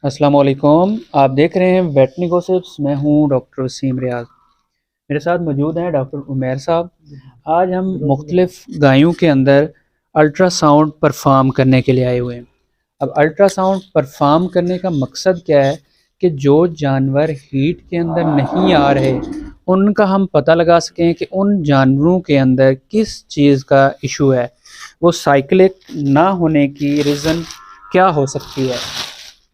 अस्सलाम वालेकुम। आप देख रहे हैं वेटनी गॉसिप्स। मैं हूं डॉक्टर वसीम रियाज। मेरे साथ मौजूद हैं डॉक्टर उमैर साहब। आज हम मुख्तलिफ गायों के अंदर अल्ट्रासाउंड परफॉर्म करने के लिए आए हुए हैं। अब अल्ट्रासाउंड परफॉर्म करने का मकसद क्या है कि जो जानवर हीट के अंदर नहीं आ रहे उनका हम पता लगा सकें कि उन जानवरों के अंदर किस चीज़ का इशू है, वो साइक्लिक ना होने की रीज़न क्या हो सकती है।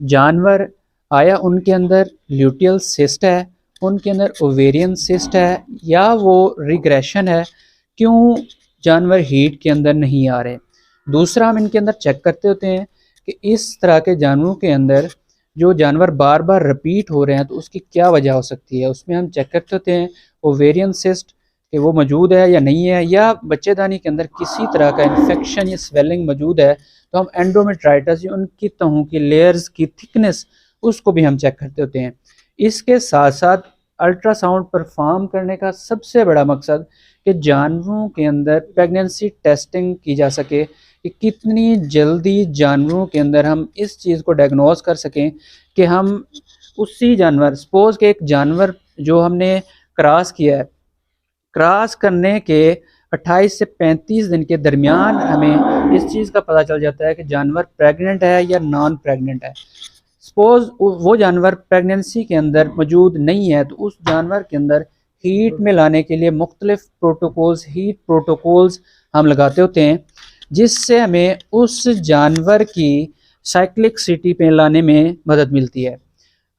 जानवर आया उनके अंदर ल्यूटियल सिस्ट है, उनके अंदर ओवेरियन सिस्ट है, या वो रिग्रेशन है, क्यों जानवर हीट के अंदर नहीं आ रहे। दूसरा, हम इनके अंदर चेक करते होते हैं कि इस तरह के जानवरों के अंदर जो जानवर बार बार रिपीट हो रहे हैं तो उसकी क्या वजह हो सकती है। उसमें हम चेक करते होते हैं ओवेरियन सिस्ट कि वो मौजूद है या नहीं है, या बच्चेदानी के अंदर किसी तरह का इन्फेक्शन या स्वेलिंग मौजूद है। तो हम एंडोमेट्राइटिस या उनकी तहों की लेयर्स की थिकनेस उसको भी हम चेक करते होते हैं। इसके साथ साथ अल्ट्रासाउंड परफॉर्म करने का सबसे बड़ा मकसद कि जानवरों के अंदर प्रेगनेंसी टेस्टिंग की जा सके कि कितनी जल्दी जानवरों के अंदर हम इस चीज़ को डायग्नोज कर सकें कि हम उसी जानवर, सपोज के एक जानवर जो हमने क्रॉस किया है, क्रॉस करने के 28 से 35 दिन के दरमियान हमें इस चीज़ का पता चल जाता है कि जानवर प्रेग्नेंट है या नॉन प्रेग्नेंट है। सपोज वो जानवर प्रेगनेंसी के अंदर मौजूद नहीं है तो उस जानवर के अंदर हीट में लाने के लिए मुख्तलिफ प्रोटोकॉल्स, हीट प्रोटोकॉल्स हम लगाते होते हैं, जिससे हमें उस जानवर की साइक्लिक सिटी पे लाने में मदद मिलती है।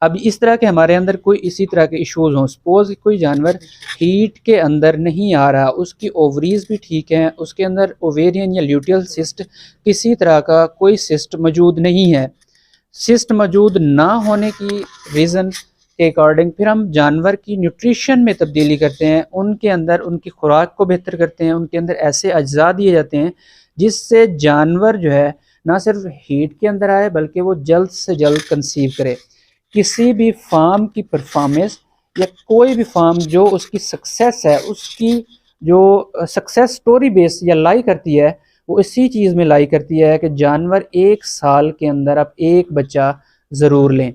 अब इस तरह के हमारे अंदर कोई इसी तरह के इश्यूज हों, सपोज कोई जानवर हीट के अंदर नहीं आ रहा, उसकी ओवरीज भी ठीक हैं, उसके अंदर ओवेरियन या ल्यूटियल सिस्ट किसी तरह का कोई सिस्ट मौजूद नहीं है। सिस्ट मौजूद ना होने की रीज़न के अकॉर्डिंग फिर हम जानवर की न्यूट्रिशन में तब्दीली करते हैं, उनके अंदर उनकी खुराक को बेहतर करते हैं, उनके अंदर ऐसे अज्जा दिए जाते हैं जिससे जानवर जो है ना सिर्फ हीट के अंदर आए बल्कि वो जल्द से जल्द कंसीव करे। किसी भी फार्म की परफॉर्मेंस या कोई भी फार्म जो उसकी सक्सेस है, उसकी जो सक्सेस स्टोरी बेस या लाई करती है, वो इसी चीज़ में लाई करती है कि जानवर 1 साल के अंदर आप एक बच्चा ज़रूर लें।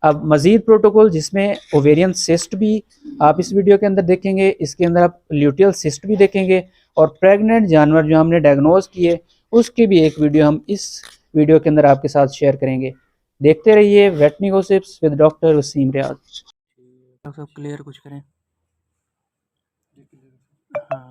अब मज़ीद प्रोटोकॉल जिसमें ओवेरियन सिस्ट भी आप इस वीडियो के अंदर देखेंगे, इसके अंदर आप ल्यूटियल सिस्ट भी देखेंगे, और प्रेग्नेंट जानवर जो हमने डायग्नोज किए उसकी भी एक वीडियो हम इस वीडियो के अंदर आपके साथ शेयर करेंगे। देखते रहिए वेटनी gossips with doctor Wasim Riaz. Doctor साहब क्लियर कुछ करें। हाँ,